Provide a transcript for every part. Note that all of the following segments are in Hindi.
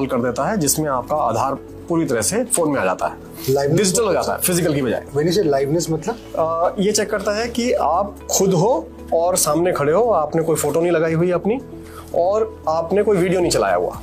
इंस्टॉल कर देता है, जिसमें आपका आधार पूरी तरह से फोन में आ जाता है, डिजिटल हो जाता है, फिजिकल की बजाय। When you say liveness मतलब ये चेक करता है कि आप खुद हो और सामने खड़े हो, आपने कोई फोटो नहीं लगाई हुई अपनी और आपने कोई वीडियो नहीं चलाया हुआ।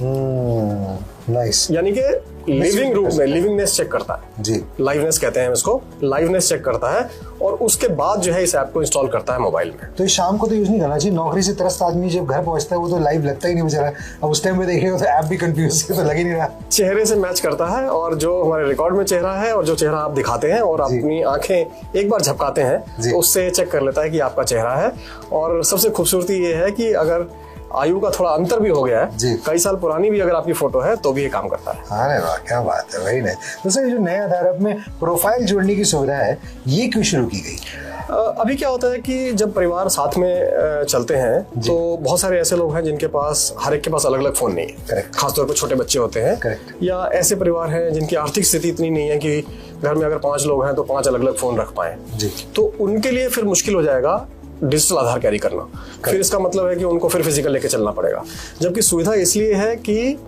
नाइस। यानी कि लिविंग रूम में लिविंगनेस चेक करता है जी, लाइवनेस कहते हैं इसको, लाइवनेस चेक करता है और उसके बाद जो है इस ऐप को इंस्टॉल करता है मोबाइल में। तो शाम को तो यूज नहीं करना चाहिए, नौकरी से त्रस्त आदमी जब घर पहुंचता है वो तो लाइव लगता ही नहीं बेचारा, अब उस टाइम में देखेगा तो ऐप भी कंफ्यूज तो लग ही नहीं रहा। चेहरे से मैच करता है और जो हमारे रिकॉर्ड में चेहरा है और जो चेहरा आप दिखाते हैं और अपनी आंखें एक बार झपकाते हैं तो उससे चेक कर लेता है कि आपका चेहरा है। और सबसे खूबसूरती ये है कि अगर आयु का थोड़ा अंतर भी हो गया है, कई साल पुरानी भी अगर आपकी फोटो है तो भी ये काम करता है। अरे वाह, क्या बात है, वेरी नाइस। तो सर जो नया आधार ऐप में प्रोफाइल जोड़ने की सुविधा है, ये क्यों शुरू की गई? अभी क्या होता है कि जब परिवार साथ में चलते हैं तो बहुत सारे ऐसे लोग हैं जिनके पास हर एक के पास अलग अलग फोन नहीं है, खासतौर पर छोटे बच्चे होते हैं, या ऐसे परिवार हैं जिनकी आर्थिक स्थिति इतनी नहीं है कि घर में अगर 5 लोग हैं तो 5 अलग अलग फोन रख पाए, तो उनके लिए फिर मुश्किल हो जाएगा डिजिटल आधार कैरी करना। फिर इसका मतलब है कि उनको फिर फिजिकल लेके चलना पड़ेगा, जबकि सुविधा इसलिए है कि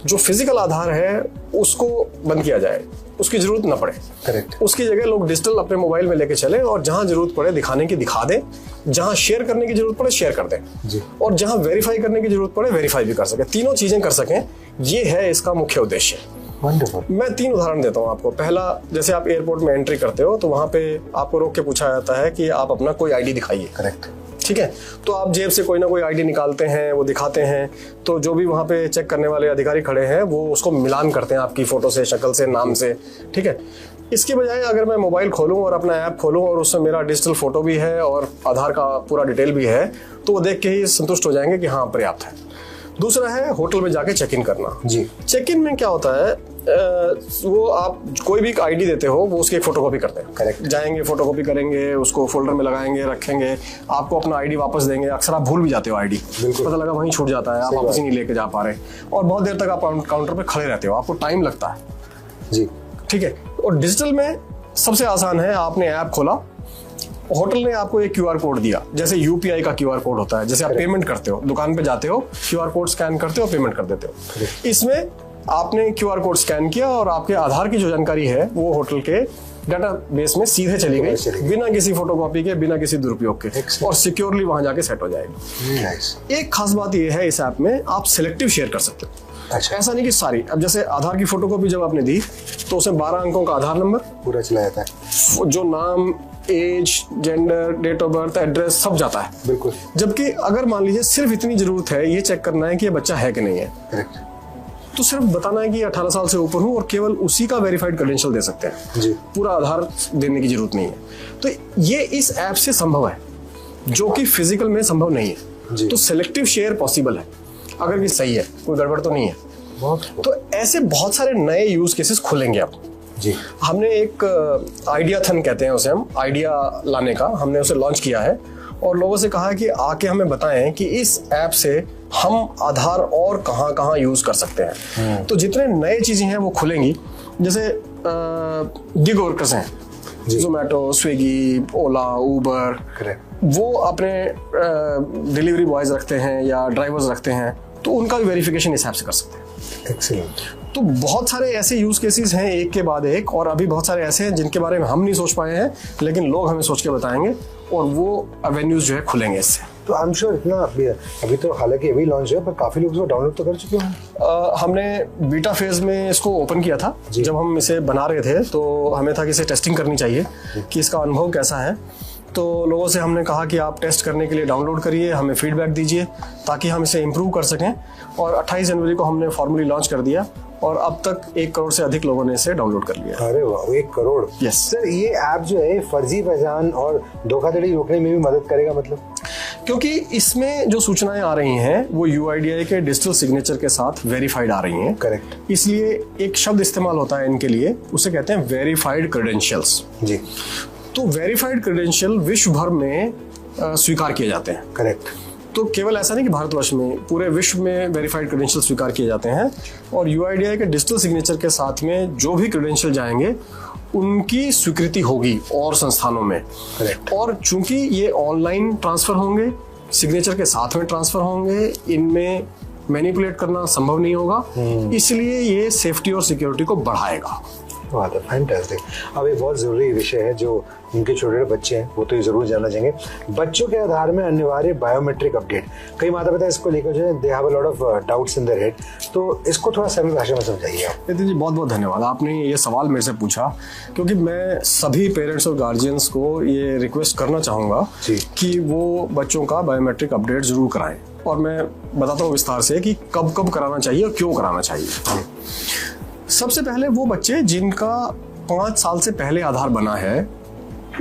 जो फिजिकल आधार है उसको बंद किया जाए, उसकी जरूरत ना पड़े। करेक्ट। उसकी जगह लोग डिजिटल अपने मोबाइल में लेके चले और जहां जरूरत पड़े दिखाने की दिखा दें, जहां शेयर करने की जरूरत पड़े शेयर कर दें जी, और जहां वेरीफाई करने की जरूरत पड़े वेरीफाई भी कर सके, तीनों चीजें कर सकें। ये है इसका मुख्य उद्देश्य। मैं 3 उदाहरण देता हूँ आपको। पहला, जैसे आप एयरपोर्ट में एंट्री करते हो तो वहां पे आपको रोक के पूछा जाता है कि आप अपना कोई आईडी दिखाइए। करेक्ट, ठीक है, तो आप जेब से कोई ना कोई आईडी निकालते हैं, वो दिखाते हैं, तो जो भी वहाँ पे चेक करने वाले अधिकारी खड़े हैं वो उसको मिलान करते हैं आपकी फोटो से, शक्ल से, नाम से। ठीक है, इसके बजाय अगर मैं मोबाइल खोलूँ और अपना ऐप खोलूँ और उसमें मेरा डिजिटल फोटो भी है और आधार का पूरा डिटेल भी है, तो वो देख के ही संतुष्ट हो जाएंगे कि हाँ पर्याप्त है। दूसरा है होटल में जाके चेक इन करना जी। चेक इन में क्या होता है, वो आप कोई भी आईडी देते हो वो उसकी एक फोटोकॉपी करते हैं। करेक्ट, जाएंगे फोटोकॉपी करेंगे, उसको फोल्डर में लगाएंगे, रखेंगे, आपको अपना आईडी वापस देंगे। अक्सर आप भूल भी जाते हो आईडी, पता लगा वहीं छूट जाता है, आप वापस ही नहीं लेके जा पा रहे और बहुत देर तक आप काउंटर पे खड़े रहते हो, आपको टाइम लगता है जी। ठीक है, और डिजिटल में सबसे आसान है, आपने ऐप खोला, होटल ने आपको एक क्यूआर कोड दिया, जैसे यूपीआई का क्यूआर कोड होता है, जैसे आप पेमेंट करते हो, दुकान पे जाते हो, क्यूआर कोड स्कैन करते हो, पेमेंट कर देते हो। इसमें आपने क्यूआर कोड स्कैन किया और आपके आधार की जो जानकारी है वो होटल के डेटाबेस में सीधे चली गई, बिना किसी फोटोकॉपी के, बिना किसी दुरुपयोग के, और सिक्योरली वहां जाके सेट हो जाएगी। एक खास बात यह है इस ऐप में, आप सिलेक्टिव शेयर कर सकते हो। अच्छा, ऐसा नहीं कि सारी, अब जैसे आधार की फोटोकॉपी जब आपने दी तो उसमें 12 अंकों का आधार नंबर पूरा चला जाता है, जो नाम, age, gender, date of birth, address सब जाता है। बिल्कुल। जबकि अगर मान लीजिए सिर्फ इतनी जरूरत है ये चेक करना है कि ये बच्चा है कि नहीं है, करेक्ट, तो सिर्फ बताना है कि 18 साल से ऊपर हूं और केवल उसी का वेरीफाइड क्रेडेंशियल दे सकते हैं जी, पूरा आधार देने की जरूरत नहीं है। तो ये इस ऐप से संभव है, जो कि फिजिकल में संभव नहीं है जी। तो सिलेक्टिव शेयर पॉसिबल है अगर ये सही है, कोई गड़बड़ तो नहीं है। तो ऐसे बहुत सारे नए यूज केसेस खुलेंगे अब जी। हमने एक आइडियाथन कहते हैं उसे, हम आइडिया लाने का हमने उसे लॉन्च किया है और लोगों से कहा है कि आके हमें बताएं कि इस ऐप से हम आधार और कहां यूज कर सकते हैं। तो जितने नए चीजें हैं वो खुलेंगी, जैसे गिग वर्कर्स हैं, जोमेटो, स्विगी, ओला, उबर, वो अपने डिलीवरी बॉयज रखते हैं या ड्राइवर्स रखते हैं, तो उनका भी वेरिफिकेशन इस ऐप से कर सकते हैं। एक्सीलेंट। तो बहुत सारे ऐसे यूज केसेस हैं एक के बाद एक, और अभी बहुत सारे ऐसे हैं जिनके बारे में हम नहीं सोच पाए हैं, लेकिन लोग हमें सोच के बताएंगे और वो एवेन्यूज जो है खुलेंगे इससे। तो आई एम श्योर इतना अभी तो हालांकि अभी लॉन्च है पर काफी लोग इसको डाउनलोड तो कर चुके हैं। हमने बीटा फेज में इसको ओपन किया था, जब हम इसे बना रहे थे तो हमें था कि इसे टेस्टिंग करनी चाहिए कि इसका अनुभव कैसा है। तो लोगों से हमने कहा कि आप टेस्ट करने के लिए डाउनलोड करिए, हमें फीडबैक दीजिए ताकि हम इसे इम्प्रूव कर सकें, और 28 जनवरी को हमने फॉर्मली लॉन्च कर दिया और अब तक 1 करोड़ से अधिक लोगों ने इसे डाउनलोड कर लिया। अरे वाह, 1 करोड़। यस सर, ये ऐप जो है फर्जी पहचान और धोखाधड़ी रोकने में भी मदद करेगा, मतलब क्योंकि इसमें जो सूचनाएं आ रही हैं वो UIDAI के डिजिटल सिग्नेचर के साथ वेरीफाइड आ रही हैं। करेक्ट। इसलिए एक शब्द इस्तेमाल होता है इनके लिए, उसे कहते हैं वेरीफाइड क्रेडेंशियल्स जी। तो वेरीफाइड क्रेडेंशियल विश्व भर में स्वीकार किए जाते हैं। करेक्ट। तो केवल ऐसा नहीं कि भारतवर्ष में, पूरे विश्व में वेरीफाइड क्रेडेंशियल स्वीकार किए जाते हैं, और UIDAI के डिजिटल सिग्नेचर के साथ में जो भी क्रेडेंशियल जाएंगे उनकी स्वीकृति होगी और संस्थानों में। करेक्ट। और चूंकि ये ऑनलाइन ट्रांसफर होंगे, सिग्नेचर के साथ में ट्रांसफर होंगे, इनमें मैनिपुलेट करना संभव नहीं होगा, इसलिए ये सेफ्टी और सिक्योरिटी को बढ़ाएगा। बात है, फैंटास्टिक। अब एक बहुत ज़रूरी विषय है जो उनके छोटे छोटे बच्चे हैं वो तो ये ज़रूर जानना चाहेंगे, बच्चों के आधार में अनिवार्य बायोमेट्रिक अपडेट। कई माता पिता इसको लेकर जो है they have a lot of doubts in their head, तो इसको थोड़ा सरल भाषा में समझाइए आप। नितिन जी, बहुत बहुत धन्यवाद, आपने ये सवाल मेरे से पूछा, क्योंकि मैं सभी पेरेंट्स और गार्जियंस को ये रिक्वेस्ट करना चाहूँगा कि वो बच्चों का बायोमेट्रिक अपडेट जरूर कराएं। और मैं बताता हूँ विस्तार से कि कब कब कराना चाहिए और क्यों कराना चाहिए। सबसे पहले वो बच्चे जिनका 5 साल से पहले आधार बना है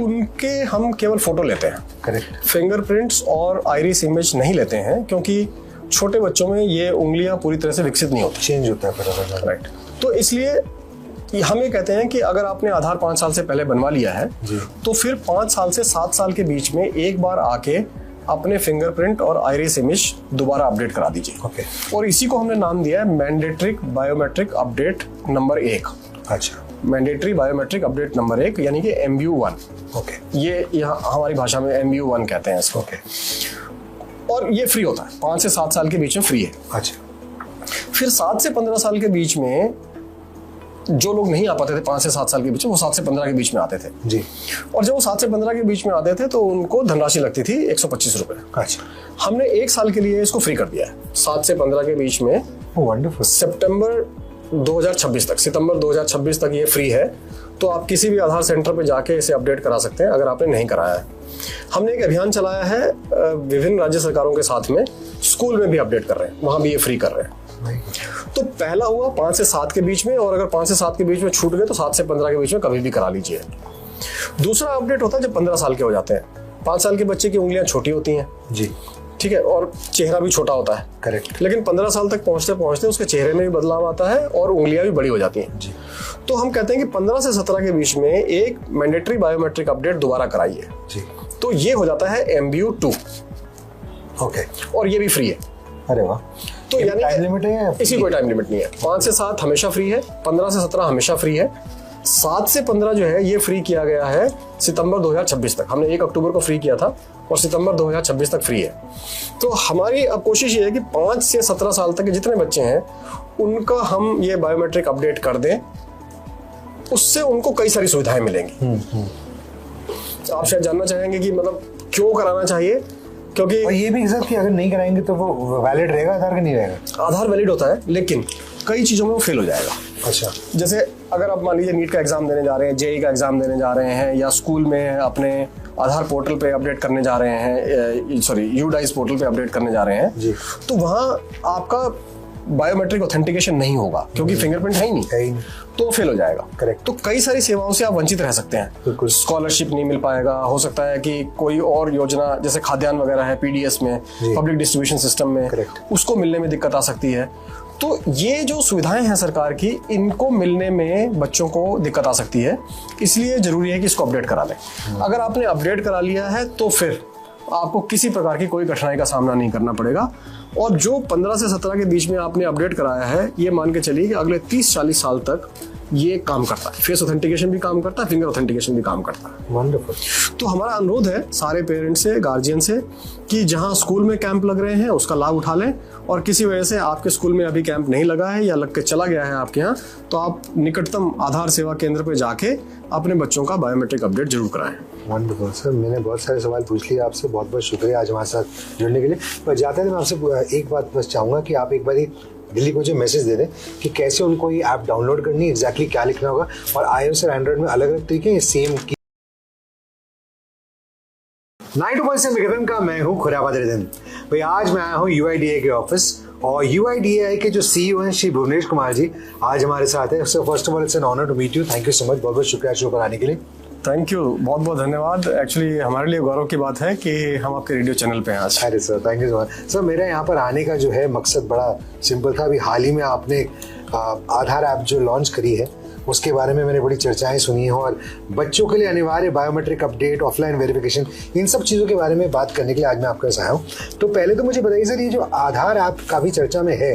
उनके हम केवल फोटो लेते हैं। करेक्ट। फिंगरप्रिंट्स और आइरिस इमेज नहीं लेते हैं, क्योंकि छोटे बच्चों में ये उंगलियां पूरी तरह से विकसित नहीं होती, चेंज होता है। राइट। तो इसलिए हम ये कहते हैं कि अगर आपने आधार 5 साल से पहले बनवा लिया है तो फिर 5 साल से 7 साल के बीच में एक बार आके अपने फिंगरप्रिंट और आइरिस इमेज दोबारा अपडेट करा दीजिए। ओके। और इसी को हमने नाम दिया है मैंडेटरी बायोमेट्रिक अपडेट नंबर 1। अच्छा। मैंडेटरी बायोमेट्रिक अपडेट नंबर 1 यानी कि MBU1। ओके। ये यहाँ हमारी भाषा में MBU1 कहते हैं इसको। ओके। और ये फ्री होता है, 5 से 7 साल के बीच में फ्री है। अच्छा। फिर 7 से 15 साल के बीच में जो लोग नहीं आ पाते थे 5 से 7 साल के बीच में, वो 7 से 15 के बीच में आते थे जी। और जब वो 7 से 15 के बीच में आते थे तो उनको धनराशि लगती थी 125 रुपए। अच्छा। हमने 1 साल के लिए इसको फ्री कर दिया है, 7 से 15 के बीच में। वंडरफुल। सितंबर 2026 तक ये फ्री है। तो आप किसी भी आधार सेंटर पे जाके इसे अपडेट करा सकते हैं अगर आपने नहीं कराया है। हमने एक अभियान चलाया है विभिन्न राज्य सरकारों के साथ में, स्कूल में भी अपडेट कर रहे हैं, वहां भी ये फ्री कर रहे हैं। तो पहला हुआ 5 से 7 के बीच में, और अगर 5 से 7 के बीच में छूट गए तो 7 से 15 के बीच में कभी भी करा लीजिए। दूसरा अपडेट होता है जब 15 साल के हो जाते हैं। 5 साल के बच्चे की उंगलियां छोटी होती हैं जी, ठीक है, और चेहरा भी छोटा होता है। करेक्ट। लेकिन 15 साल तक पहुंचते पहुंचते उसके चेहरे में भी बदलाव आता है और उंगलियां भी बड़ी हो जाती हैं जी। तो हम कहते हैं कि 15 से 17 के बीच में एक मैंडेटरी बायोमेट्रिक अपडेट दोबारा कराइए जी। तो ये हो जाता है MBU2। ओके। और ये भी फ्री है। अरे वाह। तो यानी टाइम लिमिट है? इसी कोई टाइम लिमिट नहीं है। 5 से 7 हमेशा फ्री है, 15 से 17 हमेशा फ्री है, 7 से 15 जो है ये फ्री किया गया है सितंबर 2026 तक। हमने 1 अक्टूबर को फ्री किया था और सितंबर 2026 तक फ्री है। तो हमारी अब कोशिश ये है कि 5 से 17 साल तक के जितने बच्चे हैं उनका हम ये बायोमेट्रिक अपडेट कर दें, उससे उनको कई सारी सुविधाएं मिलेंगी। आप शायद जानना चाहेंगे कि मतलब क्यों कराना चाहिए, क्योंकि और ये भी सर कि अगर नहीं कराएंगे तो वो वैलिड रहेगा आधार का, नहीं रहेगा? आधार वैलिड होता है लेकिन कई चीजों में वो फेल हो जाएगा। अच्छा। जैसे अगर आप मान लीजिए नीट का एग्जाम देने जा रहे हैं, JEE का एग्जाम देने जा रहे हैं, या स्कूल में अपने आधार पोर्टल पे अपडेट करने जा रहे हैं, सॉरी UDISE पोर्टल पे अपडेट करने जा रहे हैं जी। तो वहाँ आपका बायोमेट्रिक ऑथेंटिकेशन नहीं होगा क्योंकि फिंगरप्रिंट है ही नहीं, तो फेल हो जाएगा। करेक्ट। तो कई सारी सेवाओं से आप वंचित रह सकते हैं। बिल्कुल। स्कॉलरशिप नहीं मिल पाएगा, हो सकता है कि कोई और योजना जैसे खाद्यान्न वगैरह है PDS में, पब्लिक डिस्ट्रीब्यूशन सिस्टम में, उसको मिलने में दिक्कत आ सकती है। तो ये जो सुविधाएं हैं सरकार की, इनको मिलने में बच्चों को दिक्कत आ सकती है, इसलिए जरूरी है कि इसको अपडेट करा लें। अगर आपने अपडेट करा लिया है तो फिर आपको किसी प्रकार की कोई कठिनाई का सामना नहीं करना पड़ेगा। और जो 15 से 17 के बीच में आपने अपडेट कराया है, ये मान के चलिए कि अगले 30-40 साल तक ये काम करता है। फेस ऑथेंटिकेशन भी काम करता है, फिंगर ऑथेंटिकेशन भी काम करता है। वंडरफुल। तो हमारा अनुरोध है सारे पेरेंट्स से, गार्जियन से, कि जहां स्कूल में कैंप लग रहे हैं उसका लाभ उठा लें, और किसी वजह से आपके स्कूल में अभी कैंप नहीं लगा है या लग के चला गया है आपके यहाँ, तो आप निकटतम आधार सेवा केंद्र पर जाके अपने बच्चों का बायोमेट्रिक अपडेट जरूर कराएं। वंडरफुल सर, मैंने बहुत सारे सवाल पूछ लिए आपसे, बहुत बहुत शुक्रिया आज हमारे साथ जुड़ने के लिए। पर जाते हैं मैं आपसे एक बात बस चाहूँगा कि आप एक बार दिल्ली को जो मैसेज दे दें कि कैसे उनको ये ऐप डाउनलोड करनी है, एग्जैक्टली क्या लिखना होगा, और iOS और एंड्रॉइड में अलग अलग तरीके हैं सेम की। 92.7 मेगाफम का मैं हूँ खुराबाद रिदन भाई। आज मैं आया हूँ UIDAI के ऑफिस, और UIDAI के जो CEO हैं श्री भुवनेश कुमार जी आज हमारे साथ है। So first of all it's an honour to meet you. Thank you so much, बहुत बहुत शुक्रिया शो पर आने के लिए। थैंक यू, बहुत बहुत धन्यवाद। एक्चुअली हमारे लिए गौरव की बात है कि हम आपके रेडियो चैनल पे हैं आज। अरे sir, thank you so much sir. मेरा यहाँ पर आने का जो है मकसद बड़ा सिंपल था। अभी हाल ही में आपने आधार ऐप जो लॉन्च करी है उसके बारे में मैंने बड़ी चर्चाएं सुनी हैं, और बच्चों के लिए अनिवार्य बायोमेट्रिक अपडेट, ऑफलाइन वेरिफिकेशन, इन सब चीज़ों के बारे में बात करने के लिए आज मैं आपके पास आया हूँ। तो पहले तो मुझे बताइए सर, ये जो आधार ऐप काफ़ी चर्चा में है,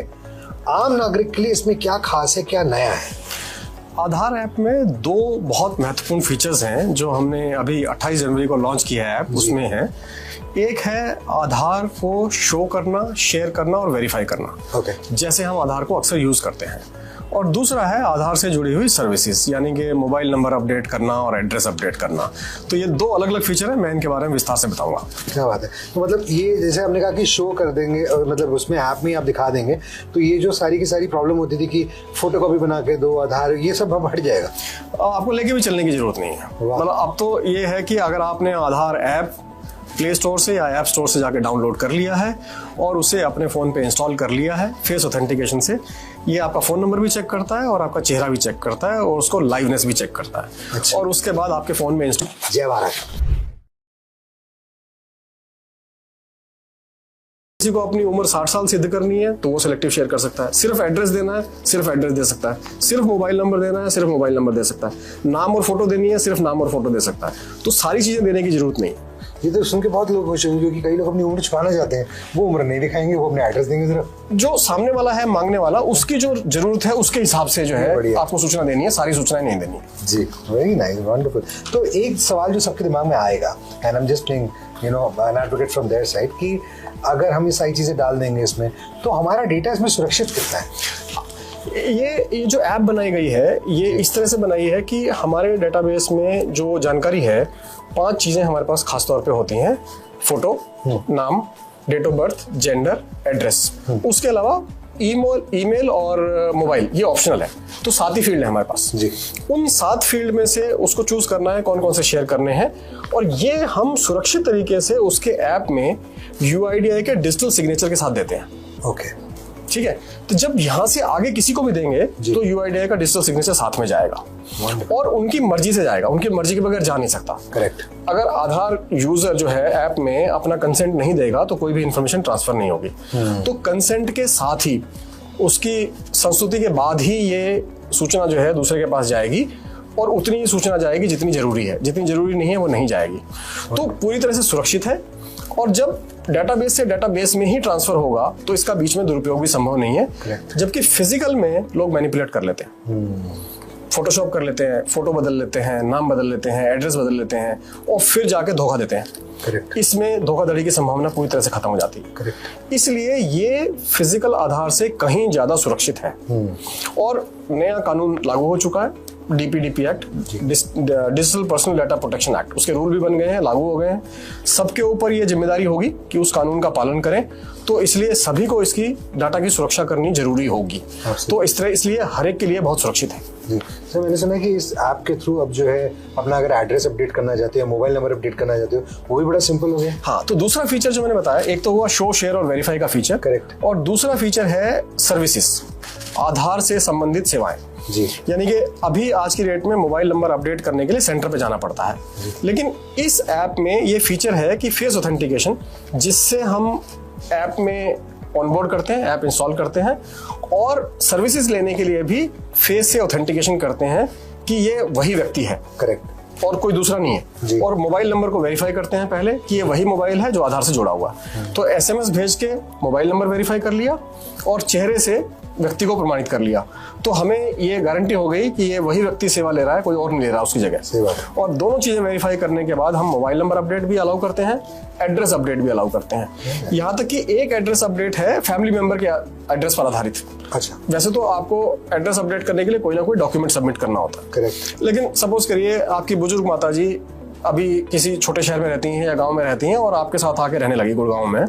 आम नागरिक के लिए इसमें क्या खास है, क्या नया है? आधार ऐप में दो बहुत महत्वपूर्ण फीचर्स हैं जो हमने अभी 28 जनवरी को लॉन्च किया है ऐप। उसमें है, एक है आधार को शो करना, शेयर करना और वेरीफाई करना, जैसे हम आधार को अक्सर यूज करते हैं। और दूसरा है आधार से जुड़ी हुई सर्विसेज, यानी कि मोबाइल नंबर अपडेट करना और एड्रेस अपडेट करना। तो ये दो अलग अलग फीचर है, मैं इनके बारे में विस्तार से बताऊंगा। क्या बात है। तो मतलब ये जैसे आपने कहा कि शो कर देंगे और मतलब उसमें ऐप में आप दिखा देंगे, तो ये जो सारी की सारी प्रॉब्लम होती थी कि फोटो कॉपी बना के दो आधार, ये सब अब हट जाएगा। आपको लेके भी चलने की जरूरत नहीं है। मतलब अब तो ये है कि अगर आपने आधार ऐप प्ले स्टोर से या ऐप स्टोर से जाके डाउनलोड कर लिया है और उसे अपने फ़ोन पे इंस्टॉल कर लिया है फेस ऑथेंटिकेशन से, ये आपका फ़ोन नंबर भी चेक करता है और आपका चेहरा भी चेक करता है और उसको लाइवनेस भी चेक करता है। अच्छा। और उसके बाद आपके फ़ोन में इंस्टॉल। जय भारत। किसी को अपनी उम्र 60 साल सिद्ध करनी है तो वो सिलेक्टिव शेयर कर सकता है। सिर्फ एड्रेस देना है, सिर्फ एड्रेस दे सकता है। सिर्फ मोबाइल नंबर देना है, सिर्फ मोबाइल नंबर दे सकता है। नाम और फोटो देनी है, सिर्फ नाम और फोटो दे सकता है। तो सारी चीज़ें देने की जरूरत नहीं। ये तो सुन के बहुत लोग खुश होंगे, क्योंकि कई लोग अपनी उम्र छुपाना चाहते हैं, वो उम्र नहीं दिखाएंगे, वो अपने एड्रेस देंगे सिर्फ। जो सामने वाला है मांगने वाला, उसकी जो जरूरत है उसके हिसाब से जो है आपको सूचना देनी है, सारी सूचनाएं नहीं देनी। जी, वेरी नाइस, वंडरफुल। तो एक सवाल जो सबके दिमाग में आएगा, and I am just playing you know an advocate from their side, कि अगर हम ये सारी चीजें डाल देंगे इसमें, तो हमारा डेटा इसमें सुरक्षित कितना है? ये जो ऐप बनाई गई है, ये इस तरह से बनाई है कि हमारे डेटाबेस में जो जानकारी है, 5 चीजें हमारे पास खास तौर पे होती हैं। फोटो, नाम, date of birth, gender, address. उसके अलावा ईमेल और मोबाइल ये ऑप्शनल है। तो 7 ही फील्ड है हमारे पास जी। उन 7 फील्ड में से उसको चूज करना है कौन कौन से शेयर करने हैं, और ये हम सुरक्षित तरीके से उसके ऐप में UIDAI के डिजिटल सिग्नेचर के साथ देते हैं। ओके, ठीक है। तो जब यहाँ से आगे किसी को भी देंगे तो UIDAI का डिजिटल सिग्नेचर साथ में जाएगा और उनकी मर्जी से जाएगा, उनकी मर्जी के बगैर जा नहीं सकता। करेक्ट। अगर आधार यूजर जो है ऐप में अपना कंसेंट नहीं देगा तो कोई भी इंफॉर्मेशन ट्रांसफर नहीं होगी। तो कंसेंट के साथ ही, उसकी संस्तुति के बाद ही ये सूचना जो है दूसरे के पास जाएगी, और उतनी ही सूचना जाएगी जितनी जरूरी है। जितनी जरूरी नहीं है वो नहीं जाएगी। तो पूरी तरह से सुरक्षित है। और जब डेटाबेस से डेटाबेस में ही ट्रांसफर होगा तो इसका बीच में दुरुपयोग भी संभव नहीं है। जबकि फिजिकल में लोग मैनिपुलेट कर लेते हैं, फोटोशॉप कर लेते हैं, फोटो बदल लेते हैं, नाम बदल लेते हैं, एड्रेस बदल लेते हैं और फिर जाके धोखा देते हैं। करेक्ट। इसमें धोखाधड़ी की संभावना पूरी तरह से खत्म हो जाती है। करेक्ट। इसलिए ये फिजिकल आधार से कहीं ज्यादा सुरक्षित है। और नया कानून लागू हो चुका है, DPDP act, digital personal data protection act. उसके रूल भी बन गए हैं, लागू हो गए हैं। सबके ऊपर ये जिम्मेदारी होगी कि उस कानून का पालन करें। तो इसलिए सभी को इसकी डाटा की सुरक्षा करनी जरूरी होगी। तो इसलिए हर एक के लिए बहुत सुरक्षित है। जी सर, मैंने सुना है कि इस ऐप के थ्रू अब जो है अपना अगर एड्रेस अपडेट करना चाहते हो, मोबाइल नंबर अपडेट करना चाहते हो, वो भी बड़ा सिंपल हो गया। हाँ, तो दूसरा फीचर जो मैंने बताया, एक तो हुआ शो, शेयर और वेरीफाई का फीचर। करेक्ट। और दूसरा फीचर है सर्विसेज, आधार से संबंधित सेवाएं। जी। यानी कि अभी आज की डेट में मोबाइल नंबर अपडेट करने के लिए सेंटर पे जाना पड़ता है, लेकिन इस ऐप में ये फीचर है कि फेस ऑथेंटिकेशन, जिससे हम ऐप में ऑनबोर्ड करते हैं, ऐप इंस्टॉल करते हैं और सर्विसेज लेने के लिए भी फेस से ऑथेंटिकेशन करते हैं कि ये वही व्यक्ति है। करेक्ट। और कोई दूसरा नहीं है। और मोबाइल नंबर को वेरीफाई करते हैं पहले कि ये वही मोबाइल है जो आधार से जुड़ा हुआ है। तो SMS भेज के मोबाइल नंबर वेरीफाई कर लिया और चेहरे से व्यक्ति को प्रमाणित कर लिया, तो हमें ये गारंटी हो गई कि ये वही व्यक्ति सेवा ले रहा है, कोई और नहीं ले रहा उसकी जगह। और दोनों चीजें वेरीफाई करने के बाद हम मोबाइल नंबर अपडेट भी अलाउ करते हैं, एड्रेस अपडेट भी अलाउ करते हैं। यहाँ तक कि एक एड्रेस अपडेट है फैमिली मेंबर के एड्रेस पर आधारित। अच्छा। वैसे तो आपको एड्रेस अपडेट करने के लिए कोई ना कोई डॉक्यूमेंट सबमिट करना होता है। करेक्ट। लेकिन सपोज करिए आपकी बुजुर्ग माता जी अभी किसी छोटे शहर में रहती हैं या गांव में रहती हैं और आपके साथ आके रहने लगी गुड़गांव में,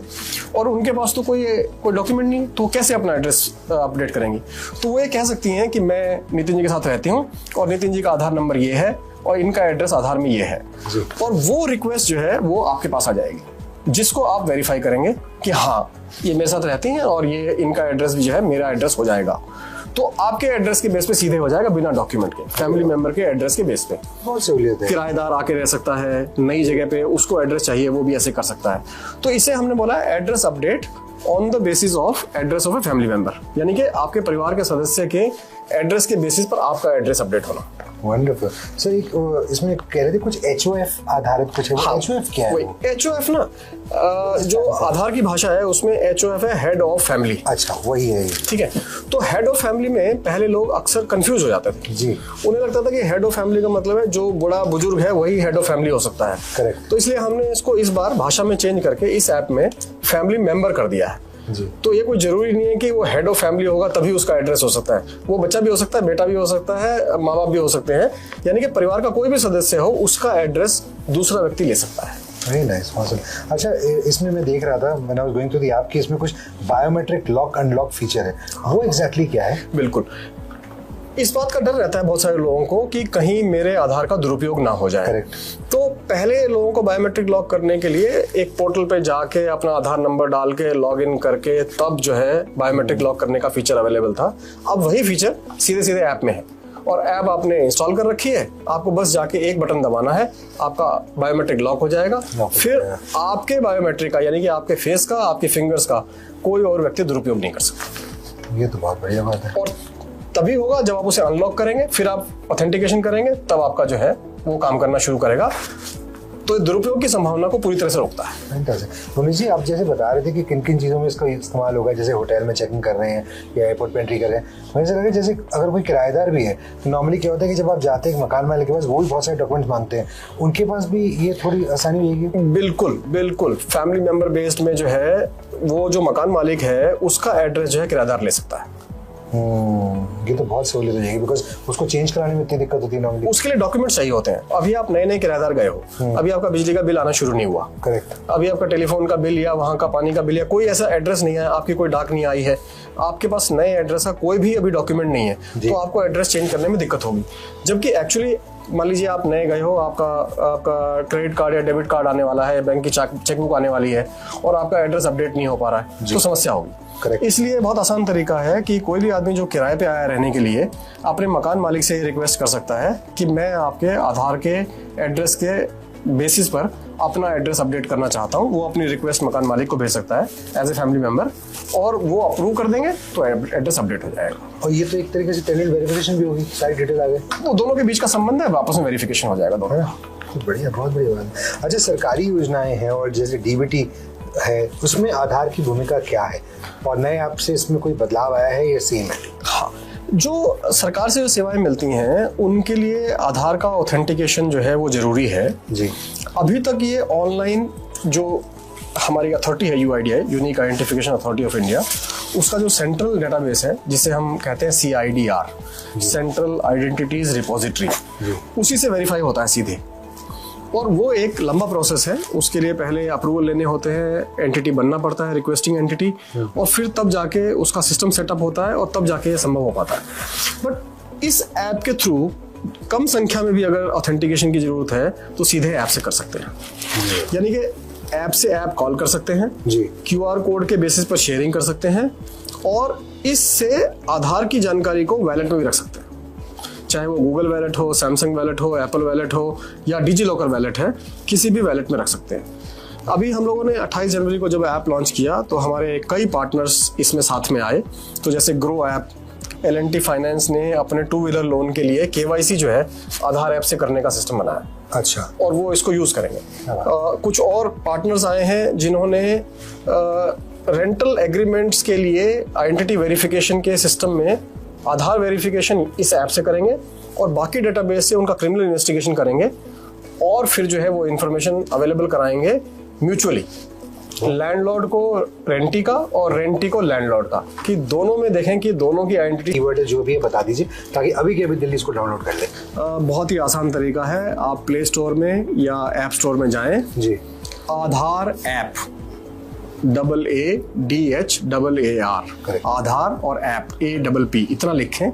और उनके पास तो कोई डॉक्यूमेंट नहीं, तो कैसे अपना एड्रेस अपडेट करेंगी? तो वो ये कह सकती हैं कि मैं नितिन जी के साथ रहती हूँ और नितिन जी का आधार नंबर ये है और इनका एड्रेस आधार में ये है, और वो रिक्वेस्ट जो है वो आपके पास आ जाएगी, जिसको आप वेरीफाई करेंगे कि हाँ ये मेरे साथ रहती हैं और ये इनका एड्रेस भी जो है मेरा एड्रेस हो जाएगा। तो आपके एड्रेस के बेस पे सीधे हो जाएगा, बिना डॉक्यूमेंट के, फैमिली मेंबर के एड्रेस के बेस पे। बहुत सहूलियत है। किराएदार आके रह सकता है, नई जगह पे उसको एड्रेस चाहिए, वो भी ऐसे कर सकता है। तो इसे हमने बोला address update on the basis of address of a family member, यानी कि आपके परिवार के सदस्य के एड्रेस के बेसिस पर आपका एड्रेस अपडेट होना। Wonderful sir. एक इसमें कह रहे थे कुछ HOF आधारित कुछ है। हाँ, HOF क्या है? HOF ना जो आधार की भाषा है उसमें HOF है हेड ऑफ फैमिली। अच्छा, वही है ये। ठीक है, तो हेड ऑफ फैमिली में पहले लोग अक्सर कंफ्यूज हो जाते थे जी। उन्हें लगता था कि हेड ऑफ फैमिली का मतलब है जो बड़ा बुजुर्ग है वही हेड ऑफ फैमिली हो सकता है। करेक्ट। तो इसलिए हमने इसको इस बार भाषा में चेंज करके इस ऐप में फैमिली मेंबर कर दिया है जी। तो ये कोई जरूरी नहीं है कि वो हेड ऑफ फैमिली होगा तभी उसका एड्रेस हो सकता है। वो बच्चा भी हो सकता है, बेटा भी हो सकता है, माँ बाप भी हो सकते हैं, यानी कि परिवार का कोई भी सदस्य हो उसका एड्रेस दूसरा व्यक्ति ले सकता है। Very nice, awesome. अच्छा, इसमें मैं देख रहा था when I was going to the app कि इसमें कुछ बायोमेट्रिक लॉक अनलॉक फीचर है, वो एग्जैक्टली क्या है? बिल्कुल, इस बात का डर रहता है बहुत सारे लोगों को कि कहीं मेरे आधार का दुरुपयोग ना हो जाए। करेक्ट। तो पहले लोगों को बायोमेट्रिक लॉक करने के लिए एक पोर्टल पे जाके अपना आधार नंबर डाल के लॉग इन करके तब जो है बायोमेट्रिक लॉक करने का फीचर अवेलेबल था। अब वही फीचर सीधे सीधे ऐप में है और ऐप आपने इंस्टॉल कर रखी है, आपको बस जाके एक बटन दबाना है, आपका बायोमेट्रिक लॉक हो जाएगा। फिर आपके बायोमेट्रिक का यानी कि आपके फेस का, आपके फिंगर्स का कोई और व्यक्ति दुरुपयोग नहीं कर सकता। ये तो बहुत बढ़िया बात है। और तभी होगा जब आप उसे अनलॉक करेंगे, फिर आप ऑथेंटिकेशन करेंगे, तब आपका जो है वो काम करना शुरू करेगा। तो दुरुपयोग की संभावना को पूरी तरह से रोकता है। पुनीत जी, आप जैसे बता रहे थे कि किन किन चीज़ों में इसका इस्तेमाल होगा, जैसे होटल में चेकिंग कर रहे हैं या एयरपोर्ट पे एंट्री कर रहे हैं, वैसे लगे जैसे अगर कोई किराएदार भी है तो नॉर्मली क्या होता है कि जब आप जाते हैं एक मकान मालिक के पास, वो भी बहुत सारे डॉक्यूमेंट्स मांगते हैं, उनके पास भी ये थोड़ी आसानी होगी? बिल्कुल बिल्कुल, फैमिली मेंबर बेस्ड में जो है वो जो मकान मालिक है उसका एड्रेस जो है किराएदार ले सकता है। ये तो बहुत सहूलियत हो जाएगी, बिकॉज उसको चेंज कराने में इतनी दिक्कत होती है नॉर्मली। उसके लिए डॉक्यूमेंट चाहिए होते हैं। अभी आप नए नए किराएदार गए हो, अभी आपका बिजली का बिल आना शुरू नहीं हुआ। करेक्ट। अभी आपका टेलीफोन का बिल या वहाँ का पानी का बिल या कोई ऐसा एड्रेस नहीं है, आपकी कोई डाक नहीं आई है, आपके पास नए एड्रेस का कोई भी अभी डॉक्यूमेंट नहीं है, तो आपको एड्रेस चेंज करने में दिक्कत होगी। जबकि एक्चुअली मान लीजिए आप नए गए हो, आपका क्रेडिट कार्ड या डेबिट कार्ड आने वाला है, बैंक की चेकबुक आने वाली है और आपका एड्रेस अपडेट नहीं हो पा रहा है, तो समस्या होगी। Correct. इसलिए बहुत आसान तरीका है कि कोई भी आदमी जो किराए पे आया रहने के लिए अपने मकान मालिक से रिक्वेस्ट कर सकता है कि मैं आपके आधार के एड्रेस के बेसिस पर अपना एड्रेस अपडेट करना चाहता हूँ। वो अपनी रिक्वेस्ट मकान मालिक को भेज सकता है एज ए फैमिली मेंबर और वो अप्रूव कर देंगे तो एड्रेस अपडेट हो जाएगा। और ये तो एक तरीके से टेनेंट वेरिफिकेशन भी होगी, सारी डिटेल आ गई, वो दोनों के बीच का संबंध है, आपस में वेरिफिकेशन हो जाएगा दोनों। बढ़िया, बहुत बढ़िया बात। अच्छा, सरकारी योजनाएं हैं और जैसे DBT है, उसमें आधार की भूमिका क्या है और नए ऐप से इसमें कोई बदलाव आया है या सेम है? हाँ, जो सरकार से जो सेवाएं मिलती हैं उनके लिए आधार का ऑथेंटिकेशन जो है वो जरूरी है जी। अभी तक ये ऑनलाइन जो हमारी अथॉरिटी है UIDI, unique identification authority of India, उसका जो सेंट्रल डेटाबेस है जिसे हम कहते हैं CIDR, सेंट्रल आइडेंटिटीज रिपोजिटरी, उसी से वेरीफाई होता है सीधे। और वो एक लंबा प्रोसेस है, उसके लिए पहले अप्रूवल लेने होते हैं, एंटिटी बनना पड़ता है, रिक्वेस्टिंग एंटिटी, और फिर तब जाके उसका सिस्टम सेटअप होता है और तब जाके ये संभव हो पाता है। बट इस ऐप के थ्रू कम संख्या में भी अगर ऑथेंटिकेशन की जरूरत है तो सीधे ऐप से कर सकते हैं, यानी कि ऐप से ऐप कॉल कर सकते हैं जी। QR कोड के बेसिस पर शेयरिंग कर सकते हैं और इससे आधार की जानकारी को वैलेट में भी रख सकते हैं, चाहे वो गूगल वैलेट हो, सैमसंग वैलेट हो, एप्पल वैलेट हो या डिजी लॉकर वैलेट है, किसी भी वैलेट में रख सकते हैं। अभी हम लोगों ने 28 जनवरी को जब ऐप लॉन्च किया तो हमारे कई पार्टनर्स इसमें साथ में आए। तो जैसे ग्रो ऐप, L&T फाइनेंस ने अपने 2 व्हीलर लोन के लिए KYC जो है आधार ऐप से करने का सिस्टम बनाया। अच्छा। और वो इसको यूज करेंगे। कुछ और पार्टनर्स आए हैं जिन्होंने रेंटल एग्रीमेंट्स के लिए आइडेंटिटी वेरिफिकेशन के सिस्टम में आधार वेरिफिकेशन इस ऐप से करेंगे और बाकी डेटाबेस से उनका क्रिमिनल इन्वेस्टिगेशन करेंगे और फिर जो है वो इंफॉर्मेशन अवेलेबल कराएंगे म्यूचुअली, लैंडलॉर्ड को रेंटी का और रेंटी को लैंडलॉर्ड का, कि दोनों में देखें कि दोनों की आइडेंटिटी। कीवर्ड जो भी है बता दीजिए ताकि अभी के अभी दिल्ली इसको डाउनलोड कर ले। बहुत ही आसान तरीका है, आप प्ले स्टोर में या ऐप स्टोर में जाएं जी, आधार ऐप, AADHAAR, आधार और ऐप APP इतना लिखें,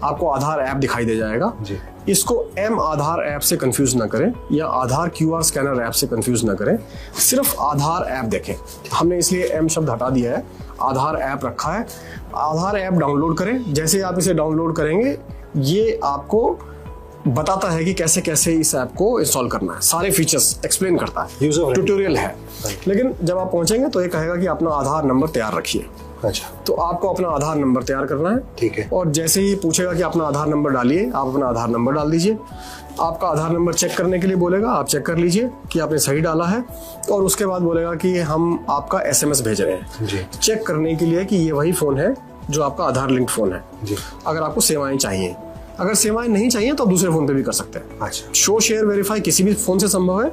आपको आधार ऐप दिखाई दे जाएगा जी। इसको M आधार ऐप से कंफ्यूज ना करें या आधार QR स्कैनर ऐप से कंफ्यूज ना करें, सिर्फ आधार ऐप देखें। हमने इसलिए M शब्द हटा दिया है, आधार ऐप रखा है। आधार ऐप डाउनलोड करें, जैसे आप इसे डाउनलोड करेंगे ये आपको बताता है कि कैसे कैसे इस ऐप को इंस्टॉल करना है, सारे फीचर्स एक्सप्लेन करता है, ट्यूटोरियल है। लेकिन जब आप पहुंचेंगे तो ये कहेगा कि अपना आधार नंबर तैयार रखिए। अच्छा, तो आपको अपना आधार नंबर तैयार करना है। ठीक है। और जैसे ही पूछेगा कि अपना आधार नंबर डालिए, आप अपना आधार नंबर डाल दीजिए। आपका आधार नंबर चेक करने के लिए बोलेगा, आप चेक कर लीजिए कि आपने सही डाला है। और उसके बाद बोलेगा कि हम आपका SMS भेज रहे हैं जी, चेक करने के लिए कि ये वही फ़ोन है जो आपका आधार लिंक्ड फ़ोन है। जी, अगर आपको सेवाएं चाहिए, अगर सेवाएं नहीं चाहिए तो आप दूसरे फ़ोन पे भी कर सकते हैं। अच्छा, शो शेयर वेरीफाई किसी भी फ़ोन से संभव है,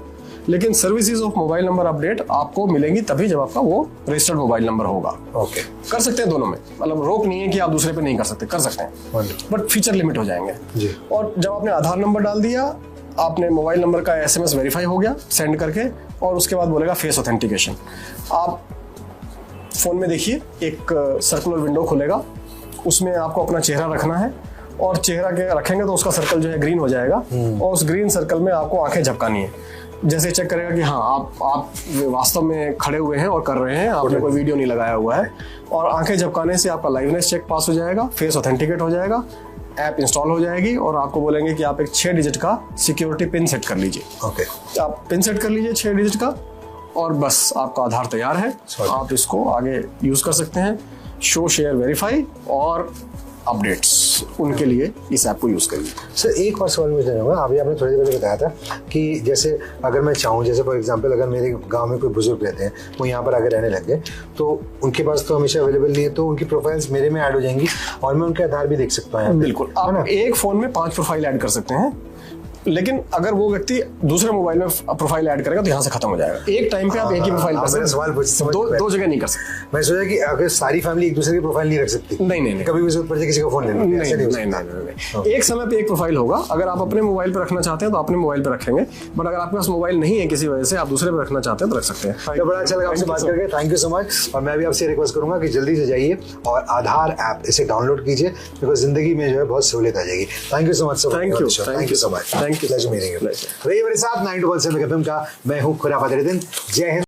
लेकिन services of mobile number update आपको मिलेंगी तभी जब आपका वो रजिस्टर्ड मोबाइल नंबर होगा। ओके, कर सकते हैं दोनों में, मतलब रोक नहीं है कि आप दूसरे पे नहीं कर सकते, कर सकते हैं, वंडरफुल बट फीचर लिमिट हो जाएंगे जी। और जब आपने आधार नंबर डाल दिया, आपने मोबाइल नंबर का SMS वेरीफाई हो गया सेंड करके, और उसके बाद बोलेगा फेस ऑथेंटिकेशन। आप फोन में देखिए एक सर्कुलर विंडो खुलेगा, उसमें आपको अपना चेहरा रखना है और चेहरा के रखेंगे तो उसका सर्कल जो है ग्रीन हो जाएगा और उस ग्रीन सर्कल में आपको आंखें झपकानी है। जैसे चेक करेगा कि हाँ आप वास्तव में खड़े हुए हैं और कर रहे हैं, आपने कोई वीडियो नहीं लगाया हुआ है, और आंखें झपकाने से आपका लाइवनेस चेक पास हो जाएगा, फेस ऑथेंटिकेट हो जाएगा, ऐप इंस्टॉल हो जाएगी और आपको बोलेंगे कि आप एक 6 डिजिट का सिक्योरिटी पिन सेट कर लीजिए। ओके, आप पिन सेट कर लीजिए 6 डिजिट का और बस आपका आधार तैयार है। आप इसको आगे यूज कर सकते हैं। शो शेयर वेरीफाई और अपडेट्स, उनके लिए इस ऐप को यूज करिए। सर एक और सवाल मुझे होगा, अभी आपने थोड़ी देर पहले बताया था कि जैसे अगर मैं चाहूँ, जैसे फॉर एग्जांपल अगर मेरे गांव में कोई बुजुर्ग रहते हैं, वो यहाँ पर आकर रहने लग गए, तो उनके पास तो हमेशा अवेलेबल नहीं है, तो उनकी प्रोफाइल्स मेरे में ऐड हो जाएंगी और मैं उनके आधार भी देख सकता हूँ। बिल्कुल, आप एक फोन में 5 प्रोफाइल ऐड कर सकते हैं, लेकिन अगर वो व्यक्ति दूसरे मोबाइल में प्रोफाइल ऐड करेगा तो यहाँ से खत्म हो जाएगा। एक टाइम पे आप एक ही प्रोफाइल कर सकते हैं, दो जगह नहीं कर सकते। मैं सोचा कि अगर सारी फैमिली एक दूसरे की प्रोफाइल नहीं रख सकती, नहीं, कभी भी जरूरत पड़ जाए किसी का फोन लेना, नहीं, एक समय पे एक प्रोफाइल होगा। अगर आप अपने मोबाइल पे रखना चाहते हैं तो अपने मोबाइल पे रखेंगे, बट अगर आपके पास मोबाइल नहीं है किसी वजह से, आप दूसरे पे रखना चाहते हैं तो रख सकते हैं। तो बड़ा अच्छा लगा आपसे बात करके, थैंक यू सो मच। और मैं भी आपसे रिक्वेस्ट करूंगा कि जल्दी से जाइए और आधार ऐप इसे डाउनलोड कीजिए, बिकॉज जिंदगी में जो है बहुत सहूलियत आ जाएगी। Thank you so much. Thank you so much. रही मेरे साथ 9 to 12 का मैं हूँ खुराफात रिदन। जय हिंद।